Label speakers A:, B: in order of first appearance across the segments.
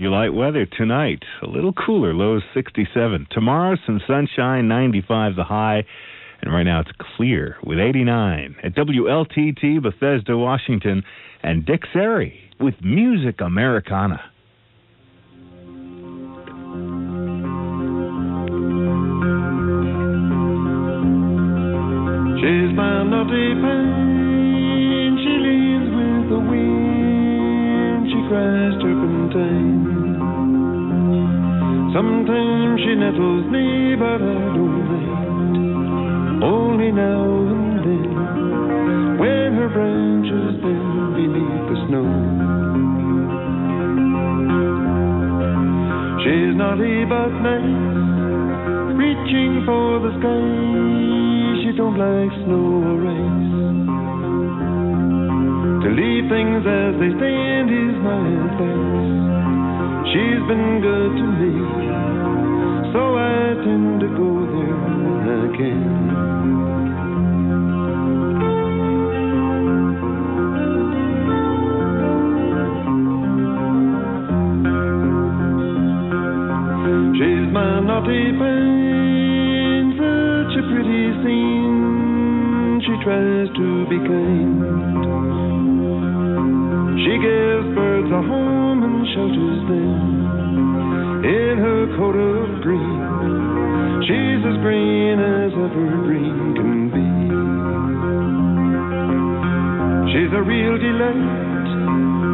A: Your light weather tonight, a little cooler, lows 67. Tomorrow, some sunshine, 95 the high. And right now it's clear with 89. At WLTT, Bethesda, Washington, and Dick Cerri with Music Americana.
B: She's my Knotty Pine, she leans with the wind, she cries turpentine. Sometimes she nettles me, but I don't mind, only now and then, when her branches bend beneath the snow. She's naughty but nice, reaching for the sky. She don't like snow or ice. To leave things as they stand is my advice. She's been good to me, so I tend to go there when I can. She's my Knotty Pine, such a pretty scene. She tries to be kind. She gives birds a home and shelters them in her coat of green. She's as green as ever green can be. She's a real delight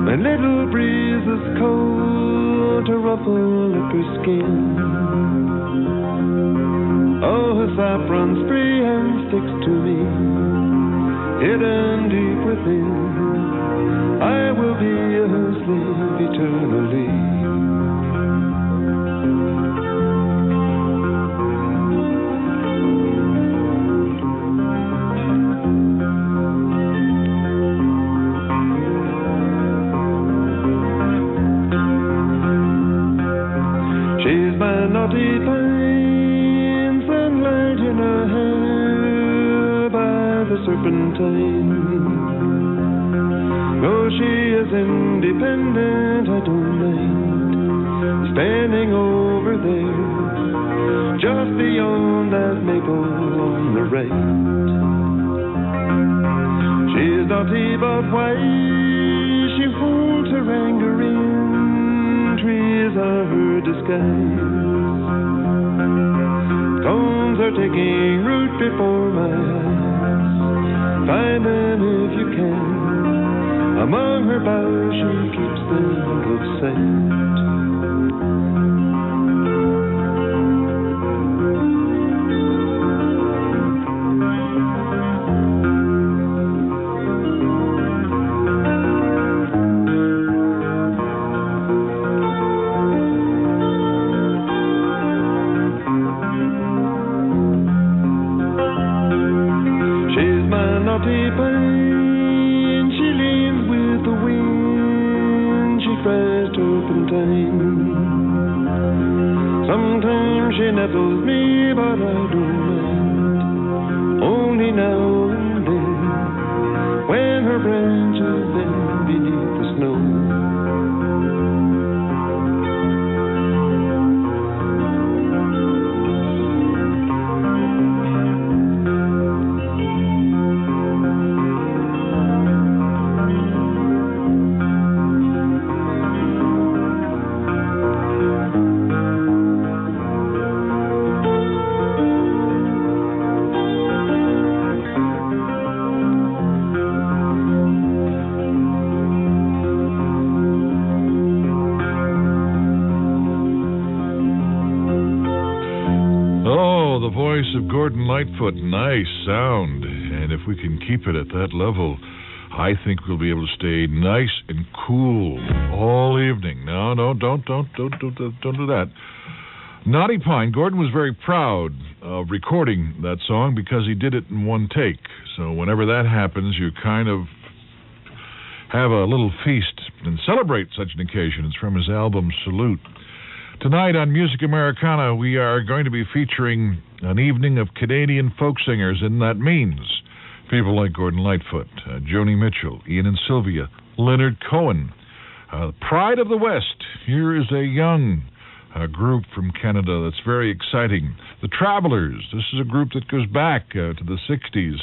B: when little breezes cold to ruffle up her skin. Oh, her saffron spray and sticks to me, hidden deep within. I will be a slave eternally. She's my Knotty Pine, sunlight in her hair by the serpentine. Though she is independent, I don't mind standing over there, just beyond that maple on the right. She's naughty but wise, she holds her anger in, trees are her disguise. Stones are taking root before my eyes, find them if you can. Among her boughs she keeps them out of sight. She's my Knotty Pine, she leans with the wind, she cries turpentine. Sometimes she nettles me, but I don't mind, only now and then, when her branches bend beneath the snow.
C: Of Gordon Lightfoot, nice sound, and if we can keep it at that level, I think we'll be able to stay nice and cool all evening. No, don't do that. Knotty Pine. Gordon was very proud of recording that song because he did it in one take. So whenever that happens, you kind of have a little feast and celebrate such an occasion. It's from his album Salute. Tonight on Music Americana, we are going to be featuring an evening of Canadian folk singers, and that means people like Gordon Lightfoot, Joni Mitchell, Ian and Sylvia, Leonard Cohen, Pride of the West. Here is a young group from Canada that's very exciting. The Travelers. This is a group that goes back to the 60s.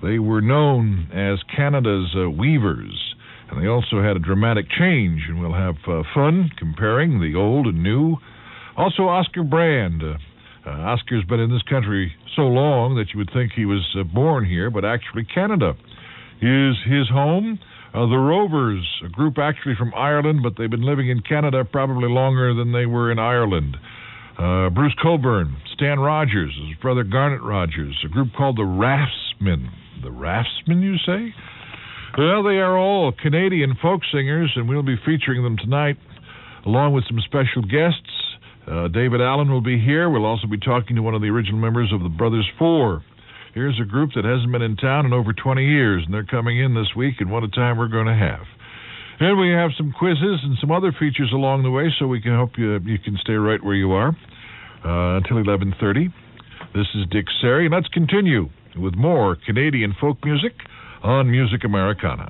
C: They were known as Canada's Weavers, and they also had a dramatic change, and we'll have fun comparing the old and new. Also, Oscar Brand. Oscar's been in this country so long that you would think he was born here, but actually Canada is his home. The Rovers, a group actually from Ireland, but they've been living in Canada probably longer than they were in Ireland. Bruce Cockburn, Stan Rogers, his brother Garnet Rogers, a group called the Raftsmen. The Raftsmen, you say? Well, they are all Canadian folk singers, and we'll be featuring them tonight, along with some special guests. David Allen will be here. We'll also be talking to one of the original members of the Brothers Four. Here's a group that hasn't been in town in over 20 years, and they're coming in this week, and what a time we're going to have. And we have some quizzes and some other features along the way, so we can hope you can stay right where you are until 11:30. This is Dick Cerri, and let's continue with more Canadian folk music on Music Americana.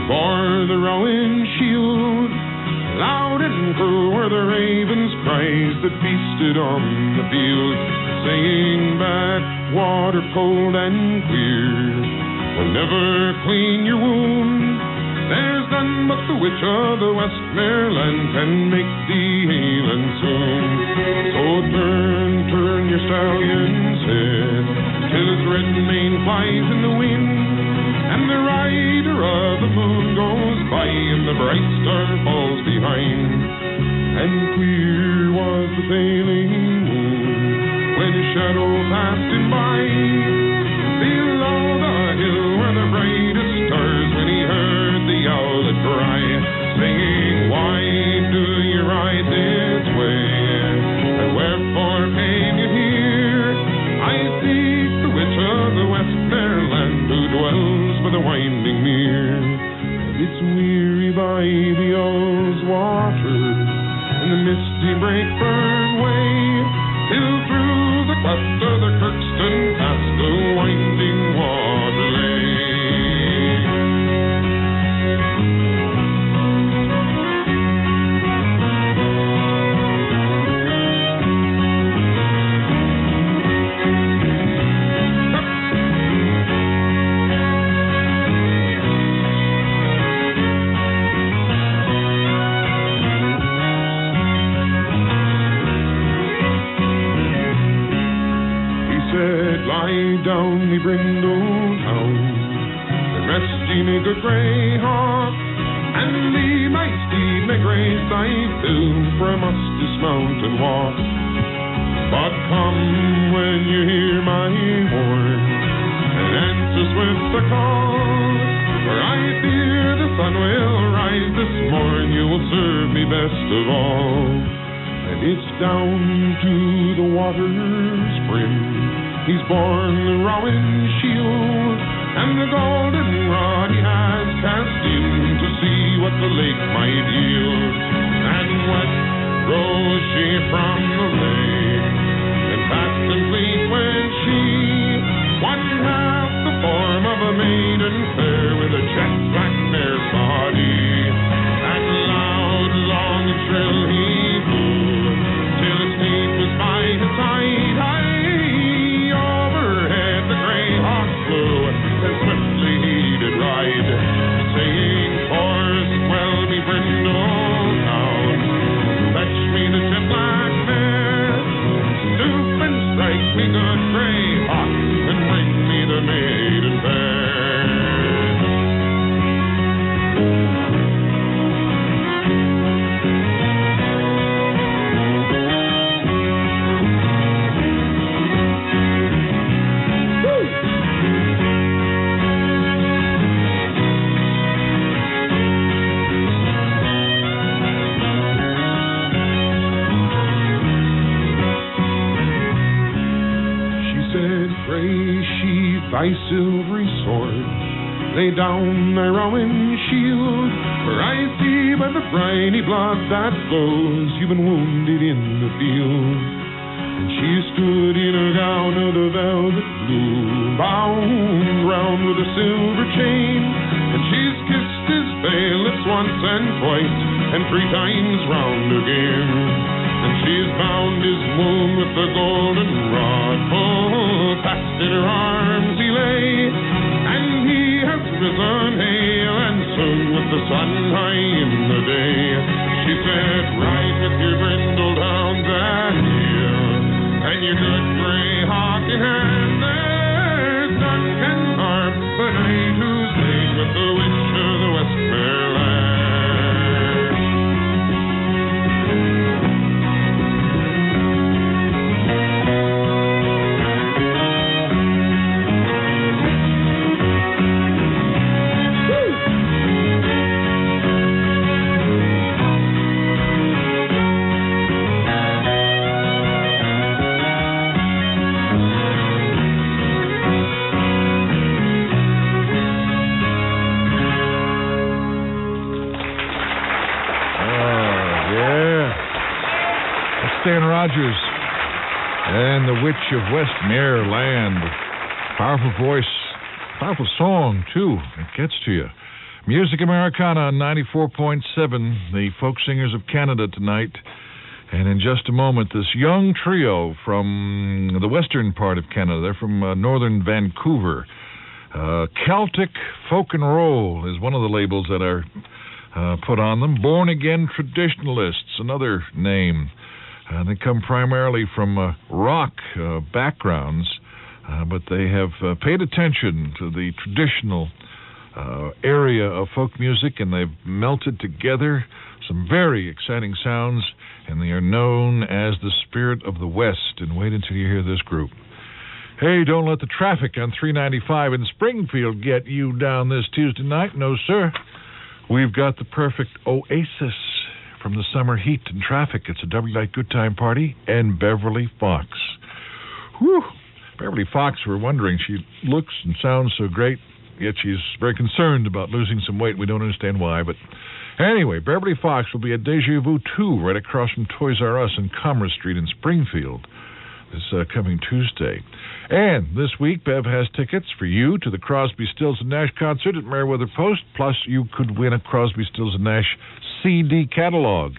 B: bore the rowan shield. Loud and cruel were the ravens' cries that feasted on the field, saying back water cold and clear will never clean your wound. There's none but the witch of the Westmoreland can make thee hale and soon. So turn your stallion's head till his red mane flies in the wind, and the rider of the moon goes by and the bright star falls behind. And clear was the failing moon when his shadow passed him by. Below the hill were the brightest stars when he heard the owlet cry, singing, why do you ride this way, and wherefore came you here? I seek the witch of the Westmoreland who dwells by the winding mere. It's weary by the owl's water and the misty Breakburn way, till through the cleft of the Kirkston past the winding water lay. Lie down, me brindle town, and rest ye, me good grey hawk, and leave my steed, my grey side fill, for I must dismount and walk. But come when you hear my horn, and answer swift the call, for I fear the sun will rise this morn, you will serve me best of all. And it's down to the water's brim he's borne the rowan shield, and the golden rod he has cast in to see what the lake might yield. And when rose she from the lake, and fast and fleet went she, one half the form of a maiden fair, with a jet black mare body, and loud, long, and shrill he blew, till his steed was by his side. And swiftly he did ride, saying, course well me brindle down, fetch me the jet black mare, stoop and strike me good grey hawk, and bring me the maiden fair. Thy silvery sword, lay down thy rowan shield, for I see by the briny blood that flows you've been wounded in the field. And she stood in a gown of the velvet blue, bound round with a silver chain, and she's kissed his pale lips once and twice, and 3 times round again. And she's bound his wound with the golden rod, full fast in her arms he lay, and he has risen hale and soon with the sun high in the day. She said, ride with your brindled hounds at heel, and your good grey hawk in hand, there's none can harm the knight who's laid with the witch of the Westmoreland.
C: Rogers and the Witch of Westmoreland. Powerful voice, powerful song, too. It gets to you. Music Americana on 94.7, the folk singers of Canada tonight. And in just a moment, this young trio from the western part of Canada. They're from northern Vancouver. Celtic Folk and Roll is one of the labels that are put on them. Born Again Traditionalists, another name. They come primarily from rock backgrounds, but they have paid attention to the traditional area of folk music, and they've melted together some very exciting sounds, and they are known as the Spirit of the West. And wait until you hear this group. Hey, don't let the traffic on 395 in Springfield get you down this Tuesday night. No, sir. We've got the perfect oasis from the summer heat and traffic. It's a W Light Good Time Party and Beverly Fox. Whew. Beverly Fox, we're wondering, she looks and sounds so great, yet she's very concerned about losing some weight. We don't understand why, but anyway, Beverly Fox will be at Deja Vu 2 right across from Toys R Us on Commerce Street in Springfield this coming Tuesday. And this week, Bev has tickets for you to the Crosby, Stills and Nash concert at Meriwether Post, plus you could win a Crosby, Stills and Nash CD catalog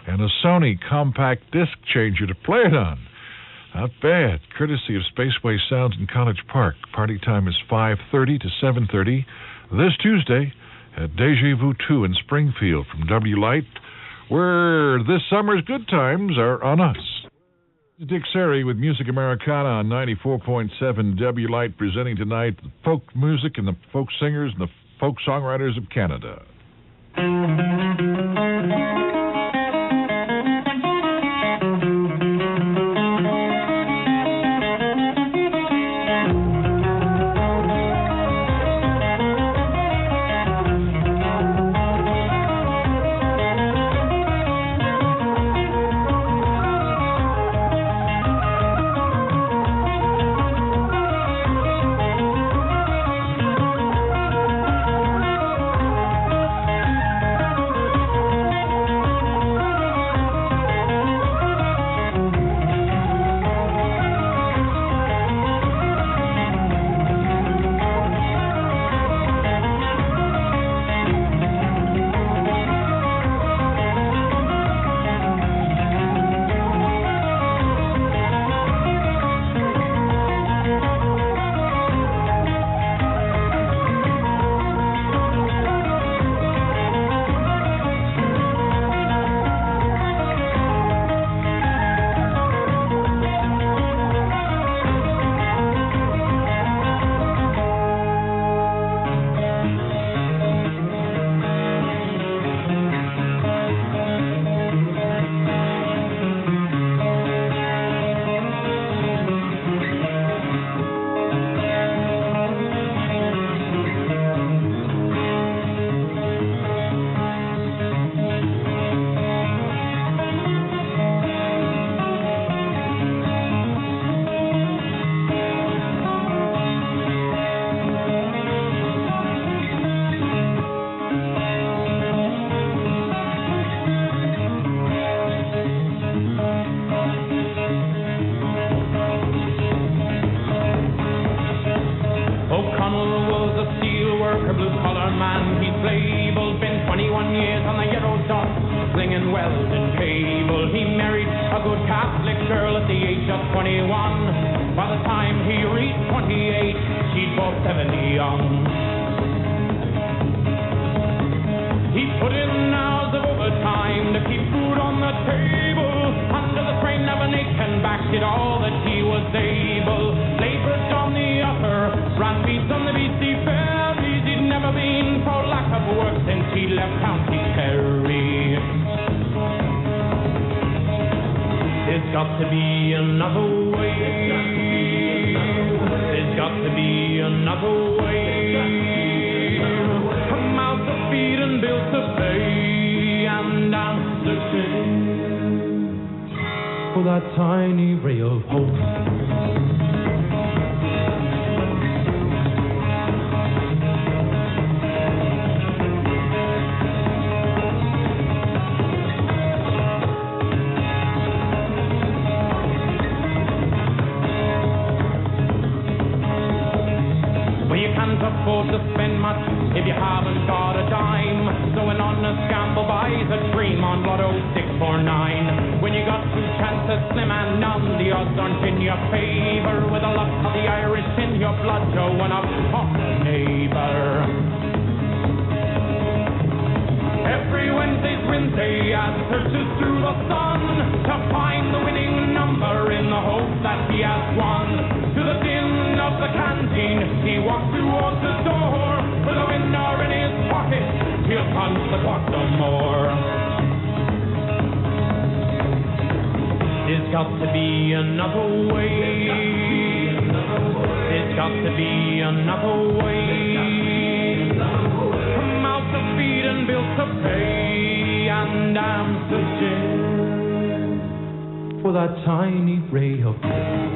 C: and a Sony compact disc changer to play it on. Not bad. Courtesy of Spaceway Sounds in College Park. Party time is 5:30 to 7:30 this Tuesday at Deja Vu 2 in Springfield from W Light, where this summer's good times are on us. Dick Cerri with Music Americana on 94.7 W Light, presenting tonight the folk music and the folk singers and the folk songwriters of Canada.
D: Afford to spend much if you haven't got a dime. a favor with the luck of the Irish in your blood, Joe, and a pocket neighbor. Every Wednesday as searches through the sun to find the winning number in the hope that he has won. To the din of the canteen, he walks towards the door. With a winner in his pocket, he'll punch the clock no more. There's got to be another way. There's got to be another way. Come out to feed and bills to pay, and I'm searching for that tiny ray of day.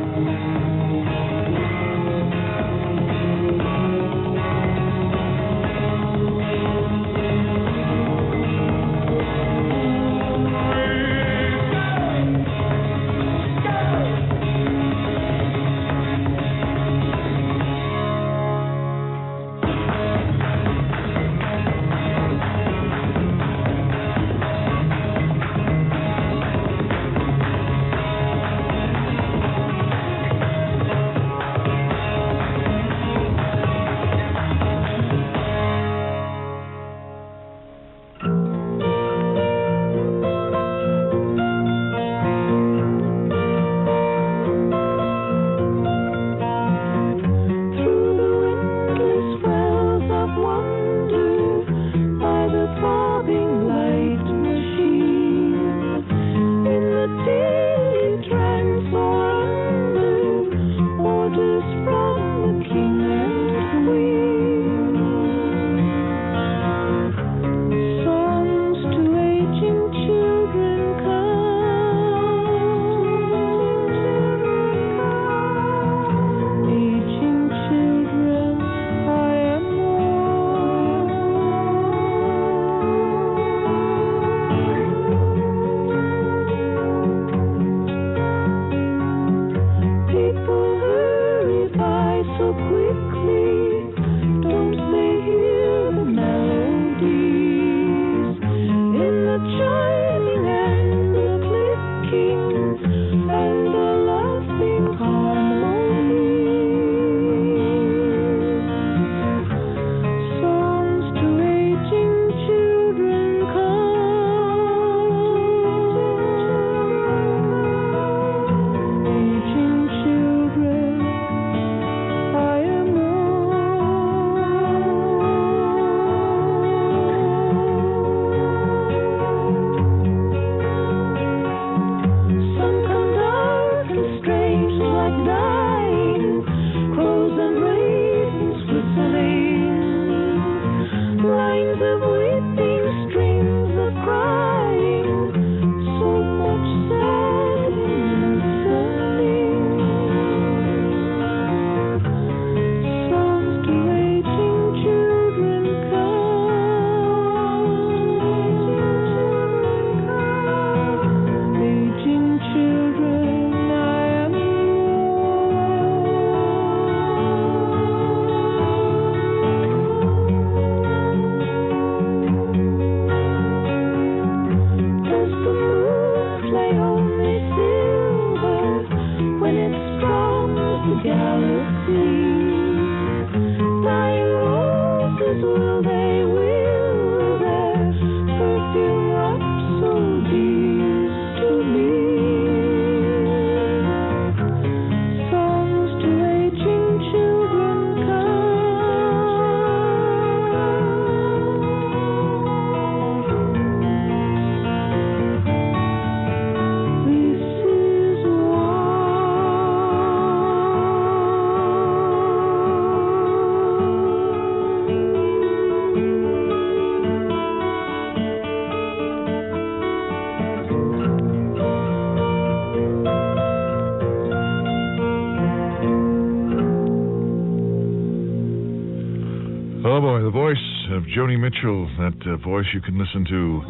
C: Joni Mitchell, that voice you can listen to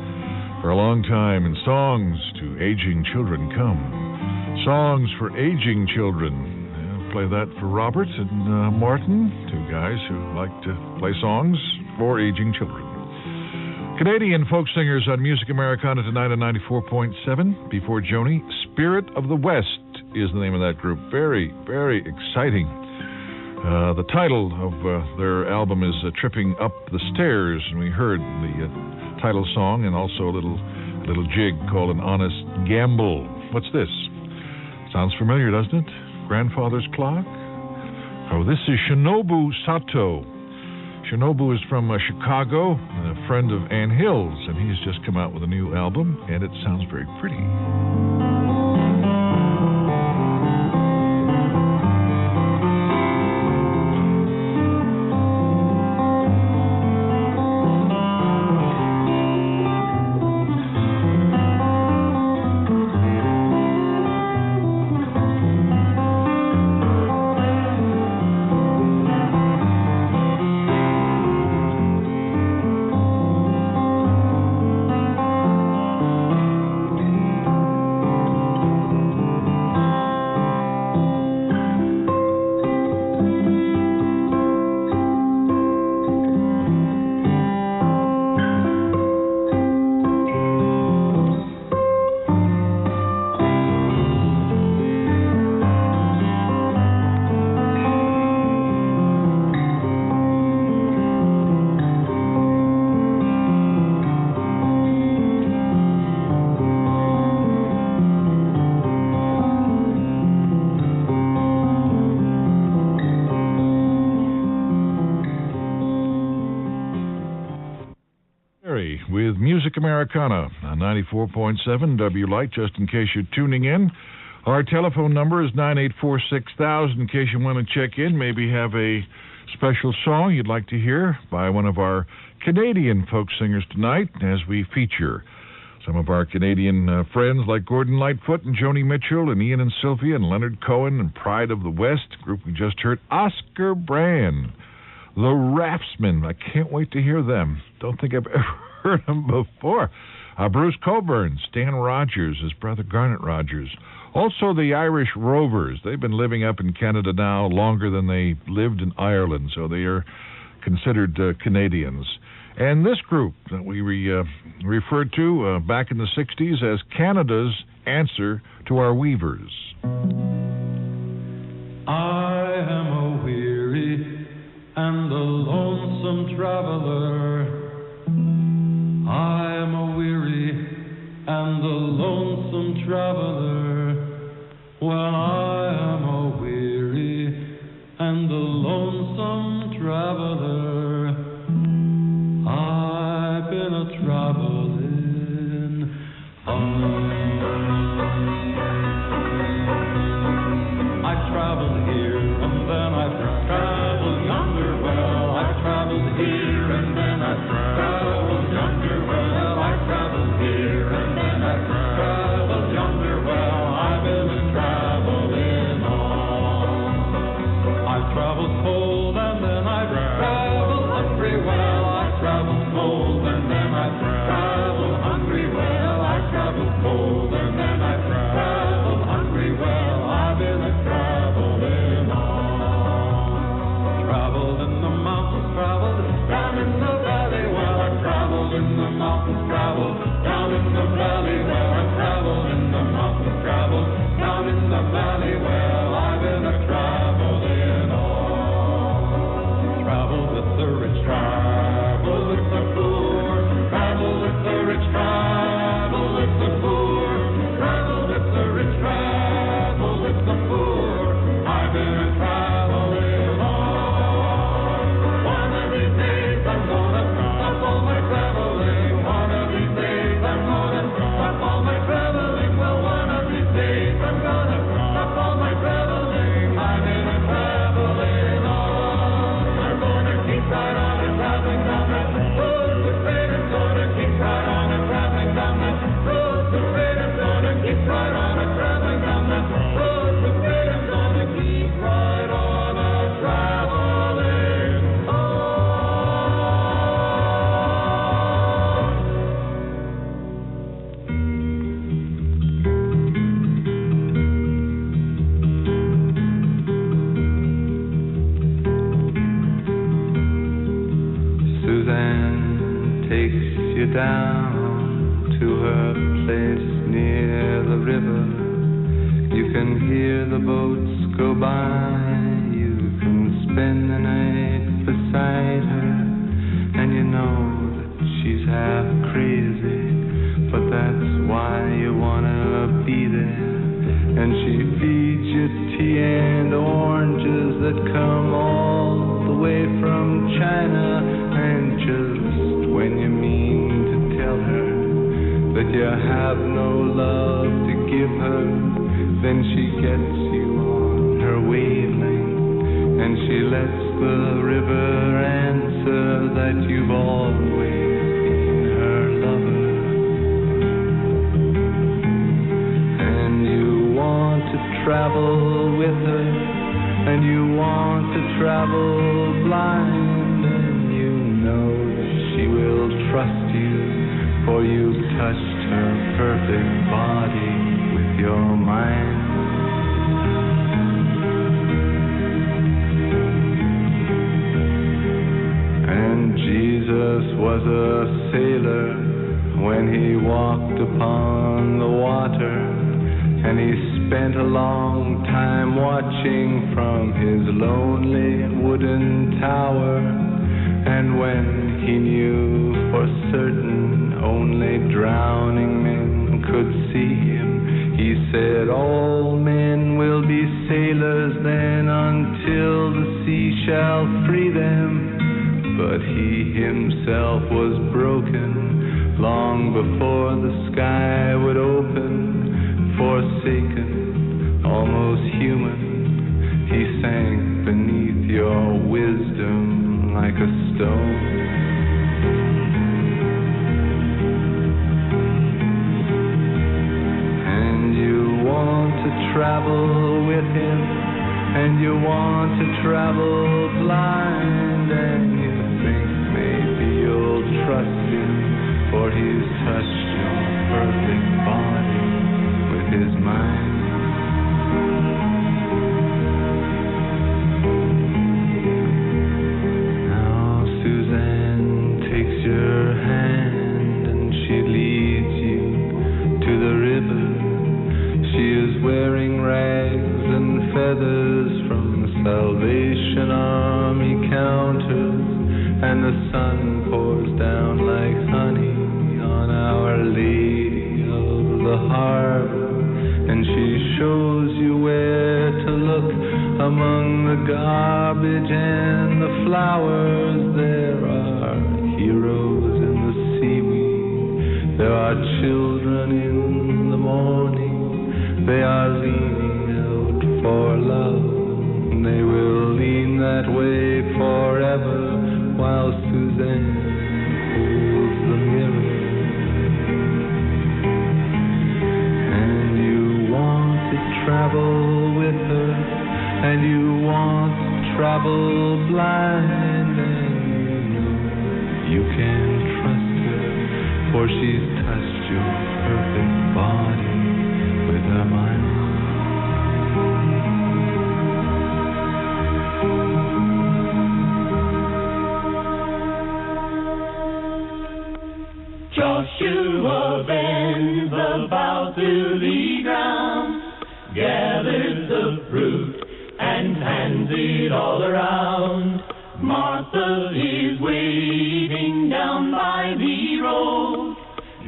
C: for a long time in songs to aging children come. Songs for aging children. I'll play that for Robert and Martin, two guys who like to play songs for aging children. Canadian folk singers on Music Americana tonight on 94.7. Before Joni, Spirit of the West is the name of that group. Very, very exciting. The title of their album is Tripping Up the Stairs, and we heard the title song and also a little jig called An Honest Gamble. What's this? Sounds familiar, doesn't it? Grandfather's Clock? Oh, this is Shinobu Sato. Shinobu is from Chicago, a friend of Ann Hill's, and he's just come out with a new album, and it sounds very pretty. With Music Americana on 94.7 W Light, just in case you're tuning in. Our telephone number is 984-6000 in case you want to check in, maybe have a special song you'd like to hear by one of our Canadian folk singers tonight as we feature some of our Canadian friends like Gordon Lightfoot and Joni Mitchell and Ian and Sylvia and Leonard Cohen and Pride of the West, group we just heard, Oscar Brand, the Raftsmen. I can't wait to hear them. Don't think I've ever heard them before. Bruce Coburn, Stan Rogers, his brother Garnet Rogers. Also the Irish Rovers. They've been living up in Canada now longer than they lived in Ireland, so they are considered Canadians. And this group that we referred to back in the 60s as Canada's answer to our Weavers.
E: I am a weary and a lonesome traveller. I am a weary and a lonesome traveller. Well, I am a weary and a lonesome traveller. I've been a traveling. I traveled here and then I traveled yonder. Well, I traveled here and then I traveled yonder. Well, I traveled here and then I traveled yonder. Well, I've been traveling on. I traveled cold and then I traveled hungry. Well, I traveled cold and then I traveled hungry. Well, I traveled cold and then I traveled hungry. Well, I've been traveling on. Traveled in the mountains, traveled down in the valley. Well, I traveled in the mountains, traveled down in the valley. Well, I traveled in the mountains, traveled down in the valley. Well, I've been traveling on. Traveled with the rich, traveled with the poor, traveled with the rich, traveled with the poor, traveled with the rich, traveled with the poor. I've been traveling on. One of these days I'm gonna stop all my traveling. One of these days I'm gonna stop all my traveling. Well, one of these days I'm gonna stop all my traveling. I've been traveling on. I'm gonna keep right on and traveling down that road to fate. I'm gonna keep right on and traveling down that road to fate. I'm gonna keep right on and traveling down that road to fate. I'm gonna keep right on and traveling on. Suzanne takes you down to her place near the river. You can hear the boats go by. You can spend the night beside her. And you know that she's half crazy, but that's why you wanna be there. And she feeds you tea and oranges that come all the way from China. And just when you mean to tell her that you have no love to give her, then she gets you on her wavelength, and she lets the river answer that you've always been her lover. And you want to travel with her, and you want to travel blind, and you know that she will trust you, for you've touched her perfect body with your mind. And Jesus was a sailor when he walked upon the water, and he spent a long time watching from his lonely wooden tower. And when he knew for certain only drowning men could see him, he said, all men will be sailors then until the sea shall free them. But he himself was broken long before the sky would open. Forsaken, almost human, he sank beneath your wisdom like a stone. And you want to travel with him, and you want to travel blind, and you think maybe you'll trust him, for he's touched your perfect body with his mind. Now Suzanne takes your hand and she leads you to the river. She is wearing rags and feathers from Salvation Army counters, and the sun pours down like honey on Our Lady of the Harbor. And she shows you where to look among the garbage and the flowers. There are heroes in the seaweed. There are children in the morning. They are leaning out for love. And they will lean that way forever while Suzanne holds the mirror. Travel with her, and you want to travel blind, and you know you can trust her, for she's touched your perfect body with her mind.
F: Joshua bends the bough to the ground, gathers the fruit and hands it all around. Martha is waiting down by the road.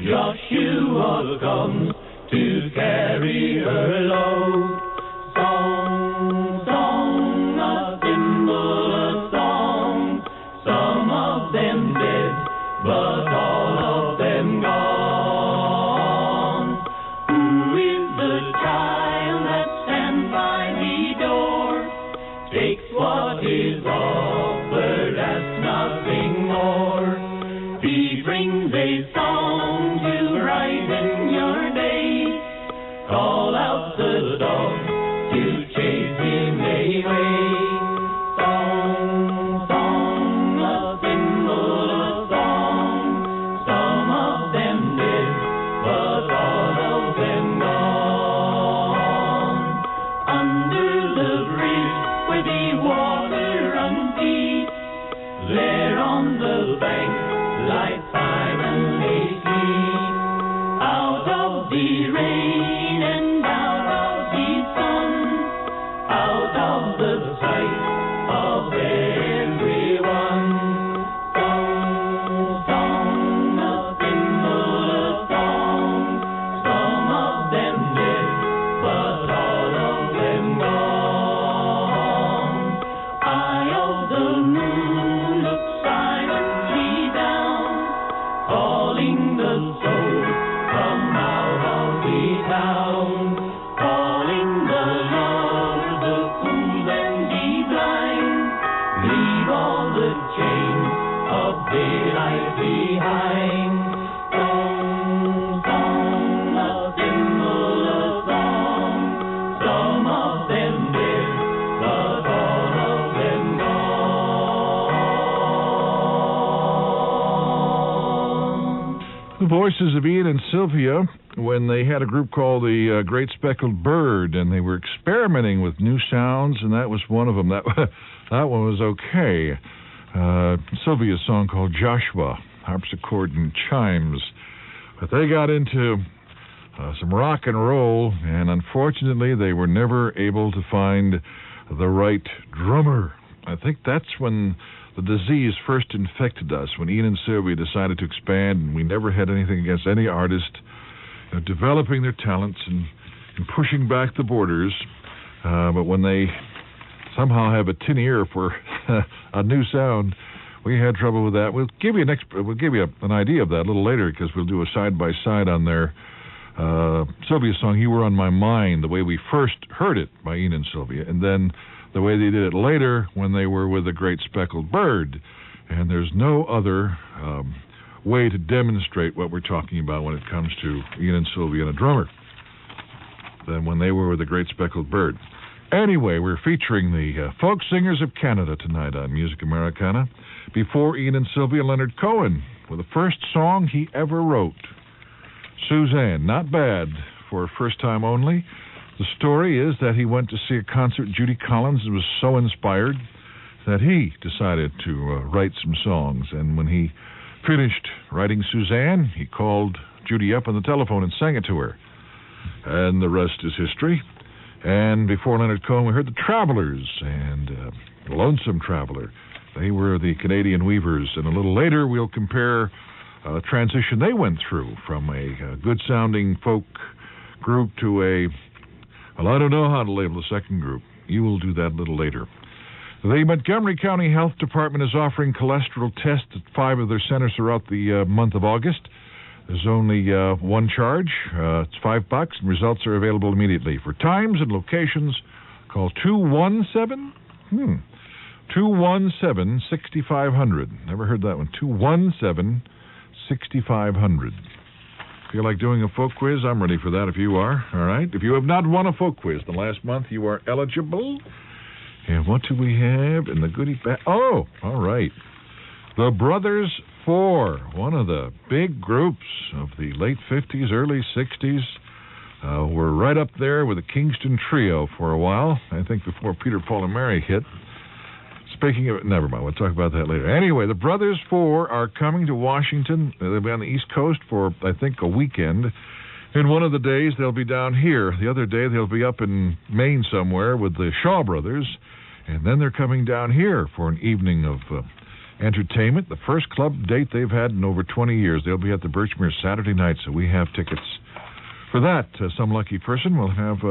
F: Joshua comes to carry her load. Song, song, a thimble, a song. Some of them dead, but all of them gone. Who is the child that stands by the door? Takes what is offered, asks nothing more. He brings a song to brighten your day. Call out the dog to chase him away. Song, song, a thimble, a song. Some of them dead, but all of them gone. Under the bridge where the water runs deep, there on the bank lie silently sleep. Out of the rain and out the soul from out of the town, calling the Lord, the fools and the blind, leave all the chains of daylight behind. Song, song, a thimble, a song, some of them dead, but all of them gone.
C: The voices of Ian and Sylvia when they had a group called the Great Speckled Bird, and they were experimenting with new sounds, and that was one of them. That one was okay. Sylvia's song called Joshua, harpsichord and chimes. But they got into some rock and roll, and unfortunately they were never able to find the right drummer. I think that's when the disease first infected us, when Ian and Sylvia decided to expand, and we never had anything against any artist developing their talents and pushing back the borders. But when they somehow have a tin ear for a new sound, we had trouble with that. We'll give you an idea of that a little later, because we'll do a side-by-side on their Sylvia's song, You Were on My Mind, the way we first heard it by Ian and Sylvia, and then the way they did it later when they were with the Great Speckled Bird. And there's no other way to demonstrate what we're talking about when it comes to Ian and Sylvia and a drummer than when they were with the Great Speckled Bird. Anyway, we're featuring the folk singers of Canada tonight on Music Americana. Before Ian and Sylvia, Leonard Cohen with the first song he ever wrote, Suzanne. Not bad for a first time only. The story is that he went to see a concert at Judy Collins and was so inspired that he decided to write some songs. And when he finished writing Suzanne, he called Judy up on the telephone and sang it to her. And the rest is history. And before Leonard Cohen, we heard the Travelers and Lonesome Traveller. They were the Canadian Weavers. And a little later, we'll compare a transition they went through from a good-sounding folk group to well, I don't know how to label the second group. You will do that a little later. The Montgomery County Health Department is offering cholesterol tests at 5 of their centers throughout the month of August. There's only one charge. It's $5, and results are available immediately. For times and locations, call 217-6500. Never heard that one. 217-6500. Feel like doing a folk quiz? I'm ready for that if you are. All right. If you have not won a folk quiz in the last month, you are eligible. And what do we have in the goodie bag? Oh, all right. The Brothers Four, one of the big groups of the late 50s, early 60s, were right up there with the Kingston Trio for a while, I think before Peter, Paul, and Mary hit. Speaking of it, never mind, we'll talk about that later. Anyway, the Brothers Four are coming to Washington. They'll be on the East Coast for, I think, a weekend. And one of the days they'll be down here. The other day they'll be up in Maine somewhere with the Shaw Brothers. And then they're coming down here for an evening of entertainment. The first club date they've had in over 20 years. They'll be at the Birchmere Saturday night, so we have tickets for that. Some lucky person will have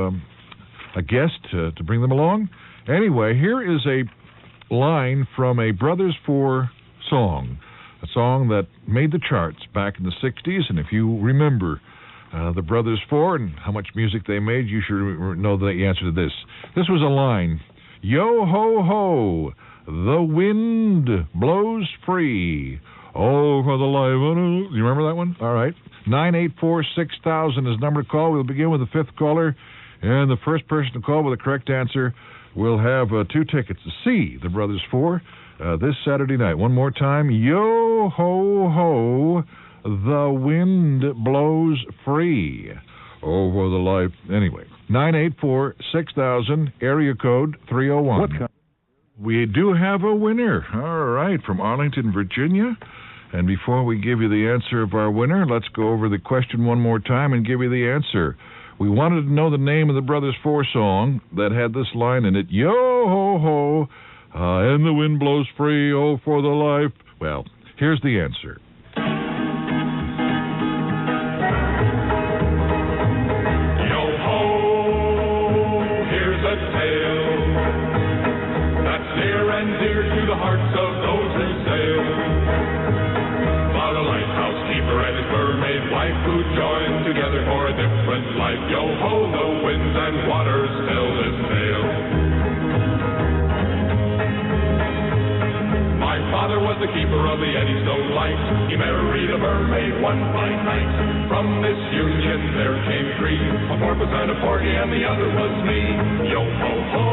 C: a guest to bring them along. Anyway, here is a line from a Brothers Four song, a song that made the charts back in the 60s. And if you remember the Brothers Four and how much music they made, you should know the answer to this. This was a line, yo ho ho, the wind blows free. Oh, for the life. You remember that one? All right. 984-6000 is the number to call. We'll begin with the fifth caller, and the first person to call with the correct answer will have 2 tickets to see the Brothers Four this Saturday night. One more time. Yo ho ho, the wind blows free. Over the life. Anyway, 984-6000, area code 301. We do have a winner. All right, from Arlington, Virginia. And before we give you the answer of our winner, let's go over the question one more time and give you the answer. We wanted to know the name of the Brothers Four song that had this line in it, yo ho ho, and the wind blows free, oh for the life. Well, here's the answer.
B: Yo ho, here's a tale that's near and dear to the hearts of those who sail. About a lighthouse keeper and his bird married wife who joined together for a different life. Yo-ho, the winds and waters tell this tale. My father was the keeper of the Eddystone Light. He married a mermaid one fine night. From this union there came three, a porpoise and a porgy, and the other was me. Yo-ho-ho,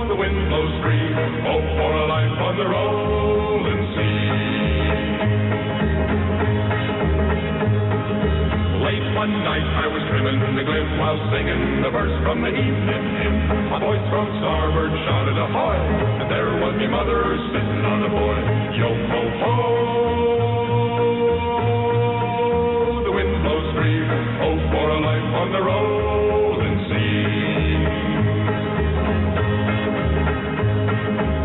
B: the wind blows free. Oh, for a life on the rolling sea. Late one night I was trimming the glim while singing the verse from the evening hymn. A voice from starboard shouted ahoy, and there was me mother sitting on the board. Yo-ho-ho, the wind blows free. Oh, for a life on the rolling sea.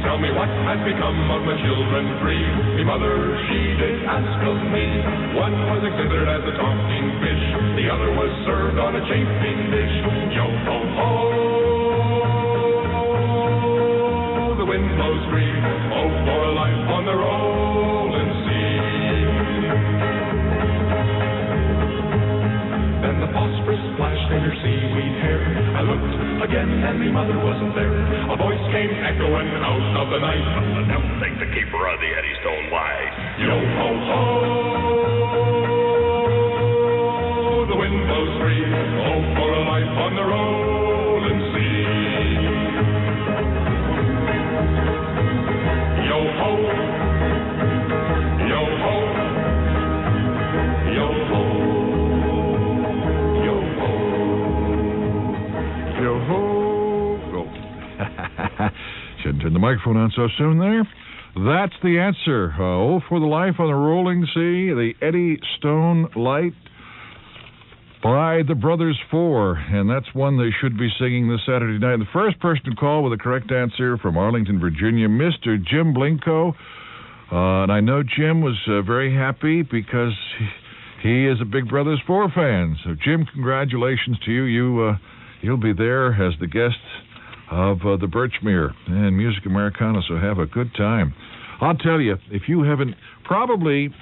B: Tell me what has become of my children three. Me mother, she did ask of me. One was exhibited as a talking fish, the other was served on a chafing dish. Yo-ho-ho, the wind blows free. Oh, for a life on the rolling sea. Then the phosphorus flashed in her seaweed hair. I looked again and me mother wasn't there. A voice came echoing out of the night. The devil take the keeper of the Eddystone Light. Yo-ho-ho, the wind blows free. Oh, for a life on the rolling sea. Yo-ho, yo-ho, yo-ho, yo-ho,
C: Yo-ho. Oh. Shouldn't turn the microphone on so soon there. That's the answer. Oh, for the life on the rolling sea, the Eddystone Light by the Brothers Four. And that's one they should be singing this Saturday night. The first person to call with the correct answer from Arlington, Virginia, Mr. Jim Blinko. And I know Jim was very happy because he is a big Brothers Four fan. So, Jim, congratulations to you. You'll be there as the guest of the Birchmere and Music Americana, so have a good time. I'll tell you, if you haven't, probably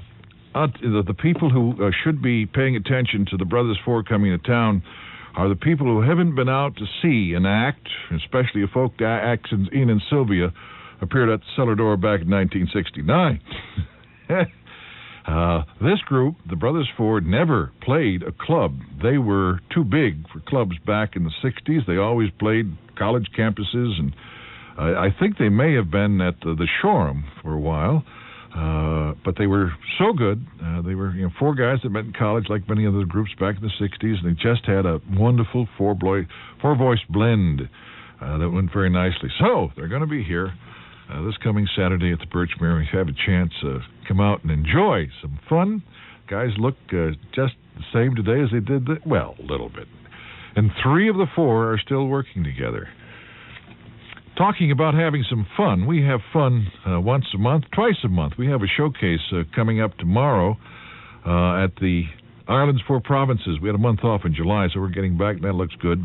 C: the people who should be paying attention to the Brothers Four coming to town are the people who haven't been out to see an act, especially a folk act since Ian and Sylvia appeared at the cellar door back in 1969. This group, the Brothers Four, never played a club. They were too big for clubs back in the 60s. They always played college campuses, and I think they may have been at the Shoreham for a while, but they were so good. They were four guys that met in college like many other groups back in the 60s, and they just had a wonderful four-voice blend that went very nicely. So they're going to be here this coming Saturday at the Birchmere. We have a chance to come out and enjoy some fun. Guys look just the same today as they did, a little bit. And three of the four are still working together. Talking about having some fun, we have fun once a month, twice a month. We have a showcase coming up tomorrow at the Islands Four Provinces. We had a month off in July, so we're getting back. That looks good.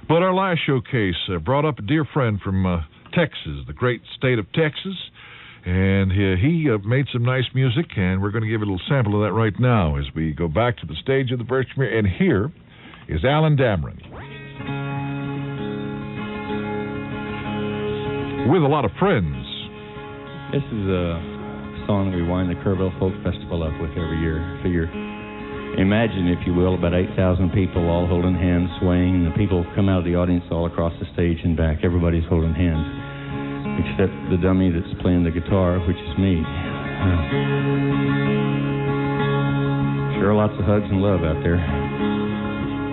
C: But our last showcase brought up a dear friend from Texas, the great state of Texas, and he made some nice music, and we're going to give a little sample of that right now as we go back to the stage of the Birchmere. And here is Alan Damron with a lot of friends.
G: This is a song we wind the Kerrville Folk Festival up with every year. Figure, imagine, if you will, about 8,000 people all holding hands, swaying. The people come out of the audience all across the stage and back. Everybody's holding hands, except the dummy that's playing the guitar, which is me. Sure, lots of hugs and love out there.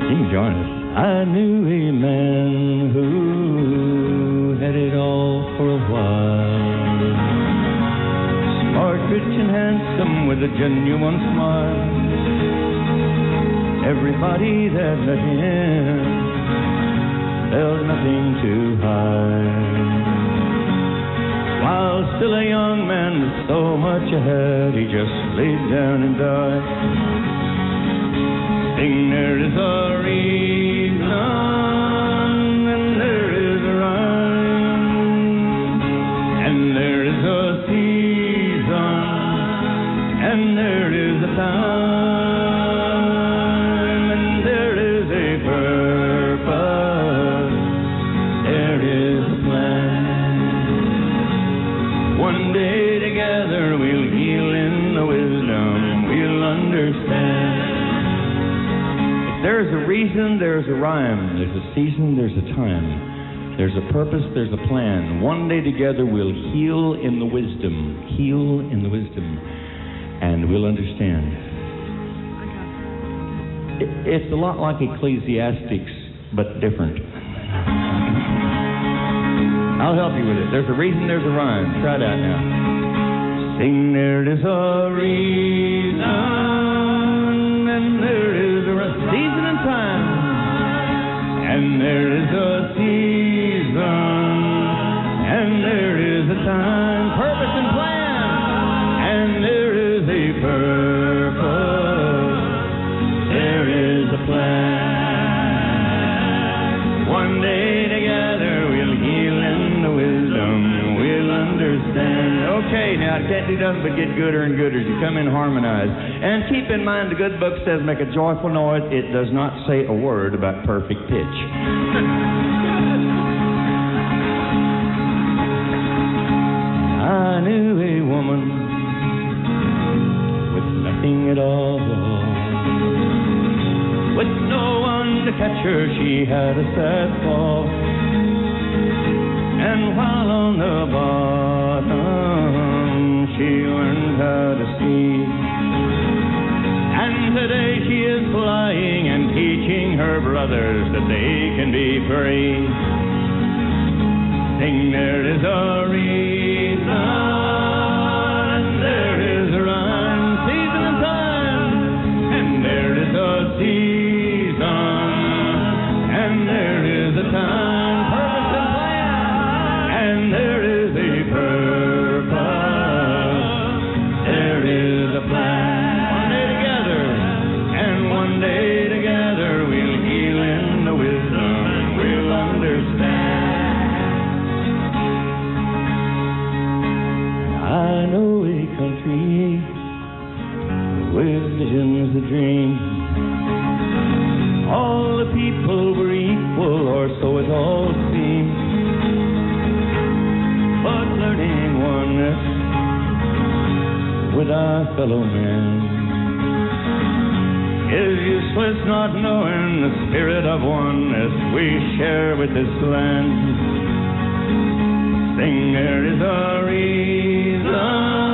G: You can join us. I knew a man who had it all for a while. Smart, rich, and handsome with a genuine smile. Everybody that met him felt nothing to hide. While still a young man with so much ahead, he just laid down and died. Sing, there is a reason, and there is a rhyme, and there is a season, and and there is a time, and there is a purpose, there is a plan. One day together we'll heal in the wisdom, we'll understand. If there's a reason, there's a rhyme. There's a season, there's a time. There's a purpose, there's a plan. One day together we'll heal in the wisdom, and we'll understand. It's a lot like Ecclesiastics, but different. I'll help you with it. There's a reason, there's a rhyme. Try it out now. Sing, there is a reason, and there is a season and time, and there is a season. And there is a time, purpose and plan, and there is a purpose, there is a plan. One day together we'll heal in the wisdom, we'll understand. Okay, now it can't do nothing but get gooder and gooder as you come in harmonized. And keep in mind the good book says make a joyful noise. It does not say a word about perfect pitch. I knew a woman with nothing at all, with no one to catch her. She had a sad fall, and while on the bottom she learned how to see. And today she is flying and teaching her brothers that they can be free. Sing, there is a reason, and there is a rhyme, season and time, and there is a season, and there is a time, purpose and plan, and there is a purpose, there is a plan. One day together, and one day together we'll heal in the wisdom, we'll understand. I know a country with visions of dreams. All the people were equal, or so it all seemed. But learning oneness with our fellow men is useless, not knowing the spirit of oneness we share with this land. Sing, there is a reason.